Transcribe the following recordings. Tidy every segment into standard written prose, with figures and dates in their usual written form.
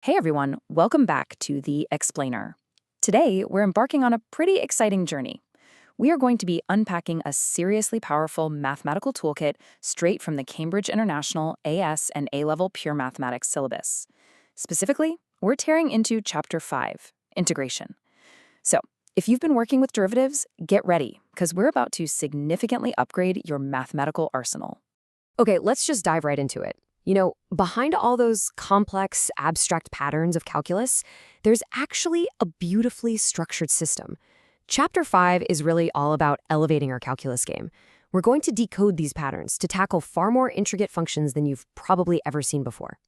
Hey everyone, welcome back to The Explainer. Today, we're embarking on a pretty exciting journey. We are going to be unpacking a seriously powerful mathematical toolkit straight from the Cambridge International AS and A-Level Pure Mathematics syllabus. Specifically, we're tearing into Chapter 5, Integration. So, if you've been working with derivatives, get ready, because we're about to significantly upgrade your mathematical arsenal. Okay, let's just dive right into it. Behind all those complex, abstract patterns of calculus, there's actually a beautifully structured system. Chapter 5 is really all about elevating our calculus game. We're going to decode these patterns to tackle far more intricate functions than you've probably ever seen before.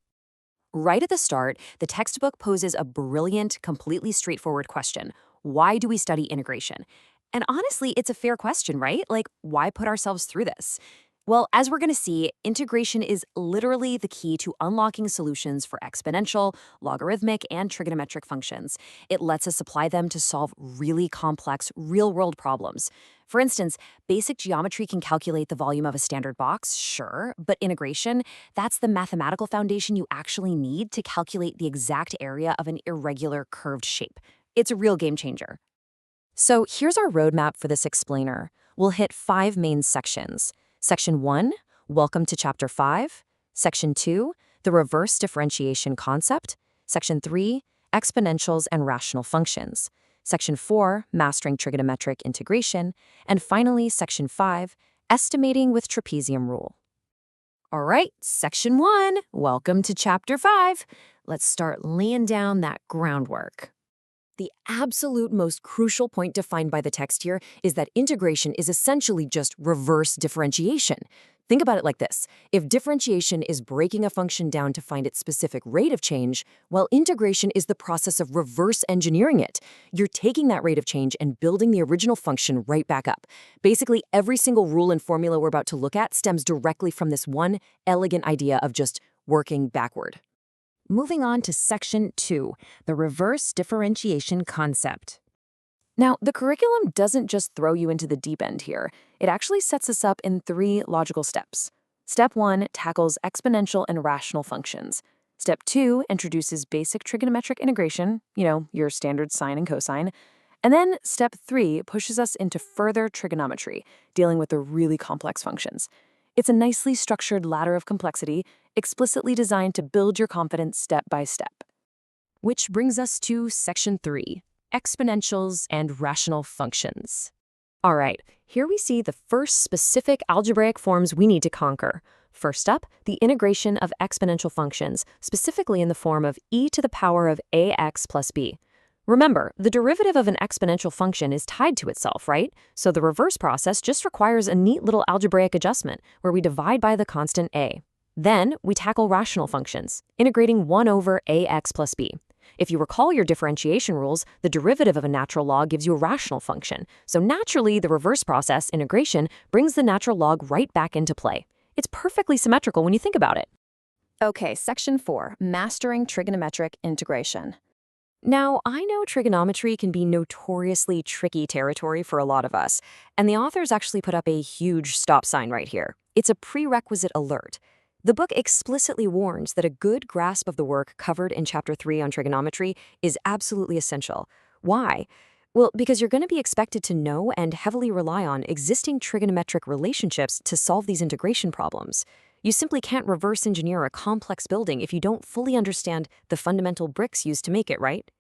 Right at the start, the textbook poses a brilliant, completely straightforward question. Why do we study integration? And honestly, it's a fair question, right? Like, why put ourselves through this? Well, as we're going to see, integration is literally the key to unlocking solutions for exponential, logarithmic, and trigonometric functions. It lets us apply them to solve really complex, real-world problems. For instance, basic geometry can calculate the volume of a standard box, sure, but integration, that's the mathematical foundation you actually need to calculate the exact area of an irregular curved shape. It's a real game changer. So here's our roadmap for this explainer. We'll hit 5 main sections. Section 1, Welcome to Chapter 5. Section 2, The Reverse Differentiation Concept. Section 3, Exponentials and Rational Functions. Section 4, Mastering Trigonometric Integration. And finally, Section 5, Estimating with Trapezium Rule. All right, Section 1, welcome to Chapter 5. Let's start laying down that groundwork. The absolute most crucial point defined by the text here is that integration is essentially just reverse differentiation. Think about it like this. If differentiation is breaking a function down to find its specific rate of change, while integration is the process of reverse engineering it. You're taking that rate of change and building the original function right back up. Basically, every single rule and formula we're about to look at stems directly from this one elegant idea of just working backward. Moving on to Section 2, the reverse differentiation concept. Now, the curriculum doesn't just throw you into the deep end here. It actually sets us up in 3 logical steps. Step 1 tackles exponential and rational functions. Step 2 introduces basic trigonometric integration, your standard sine and cosine. And then Step 3 pushes us into further trigonometry, dealing with the really complex functions. It's a nicely structured ladder of complexity, explicitly designed to build your confidence step by step. Which brings us to Section 3, Exponentials and Rational Functions. All right, here we see the first specific algebraic forms we need to conquer. First up, the integration of exponential functions, specifically in the form of e to the power of ax plus b. Remember, the derivative of an exponential function is tied to itself, right? So the reverse process just requires a neat little algebraic adjustment where we divide by the constant a. Then we tackle rational functions, integrating 1 over ax plus b. If you recall your differentiation rules, the derivative of a natural log gives you a rational function. So naturally, the reverse process, integration, brings the natural log right back into play. It's perfectly symmetrical when you think about it. Okay, Section 4, Mastering Trigonometric Integration. Now, I know trigonometry can be notoriously tricky territory for a lot of us, and the authors actually put up a huge stop sign right here. It's a prerequisite alert. The book explicitly warns that a good grasp of the work covered in Chapter 3 on trigonometry is absolutely essential. Why? Well, because you're going to be expected to know and heavily rely on existing trigonometric relationships to solve these integration problems. You simply can't reverse engineer a complex building if you don't fully understand the fundamental bricks used to make it, right?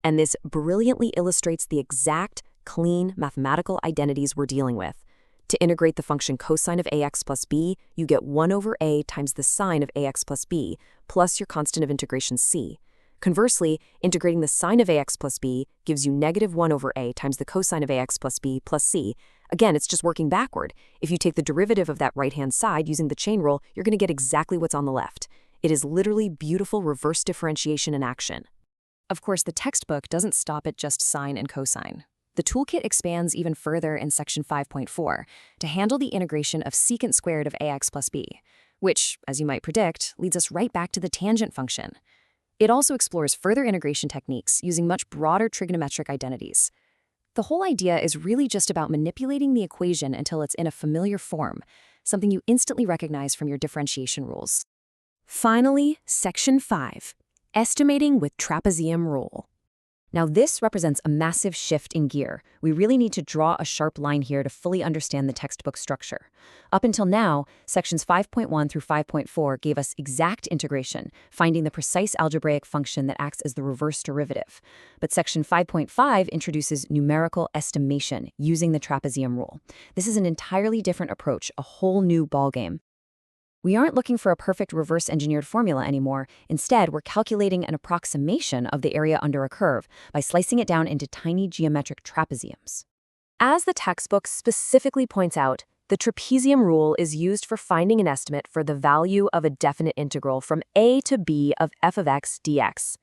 And this brilliantly illustrates the exact, clean mathematical identities we're dealing with. To integrate the function cosine of ax plus b, you get 1 over a times the sine of ax plus b, plus your constant of integration c. Conversely, integrating the sine of ax plus b gives you negative 1 over a times the cosine of ax plus b plus c. Again, it's just working backward. If you take the derivative of that right-hand side using the chain rule, you're going to get exactly what's on the left. It is literally beautiful reverse differentiation in action. Of course, the textbook doesn't stop at just sine and cosine. The toolkit expands even further in Section 5.4 to handle the integration of secant squared of ax plus b, which, as you might predict, leads us right back to the tangent function. It also explores further integration techniques using much broader trigonometric identities. The whole idea is really just about manipulating the equation until it's in a familiar form, something you instantly recognize from your differentiation rules. Finally, Section 5, Estimating with trapezium rule. Now, this represents a massive shift in gear. We really need to draw a sharp line here to fully understand the textbook structure. Up until now, sections 5.1 through 5.4 gave us exact integration, finding the precise algebraic function that acts as the reverse derivative. But section 5.5 introduces numerical estimation using the trapezium rule. This is an entirely different approach, a whole new ballgame. We aren't looking for a perfect reverse-engineered formula anymore. Instead, we're calculating an approximation of the area under a curve by slicing it down into tiny geometric trapeziums. As the textbook specifically points out, the trapezium rule is used for finding an estimate for the value of a definite integral from a to b of f of x dx.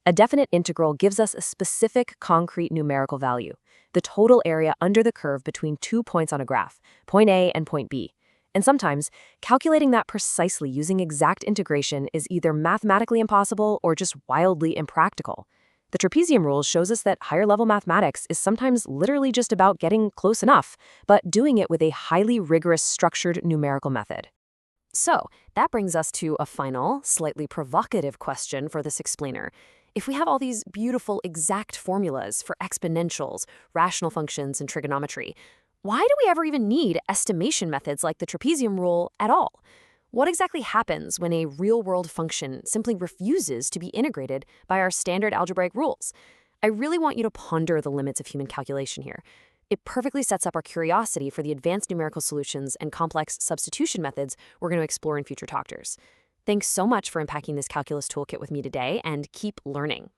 A definite integral gives us a specific concrete numerical value, the total area under the curve between 2 points on a graph, point A and point B. And sometimes, calculating that precisely using exact integration is either mathematically impossible or just wildly impractical. The trapezium rule shows us that higher-level mathematics is sometimes literally just about getting close enough, but doing it with a highly rigorous, structured numerical method. So, that brings us to a final, slightly provocative question for this explainer. If we have all these beautiful exact formulas for exponentials, rational functions, and trigonometry, why do we ever even need estimation methods like the trapezium rule at all? What exactly happens when a real-world function simply refuses to be integrated by our standard algebraic rules? I really want you to ponder the limits of human calculation here. It perfectly sets up our curiosity for the advanced numerical solutions and complex substitution methods we're going to explore in future talkers. Thanks so much for unpacking this calculus toolkit with me today, and keep learning.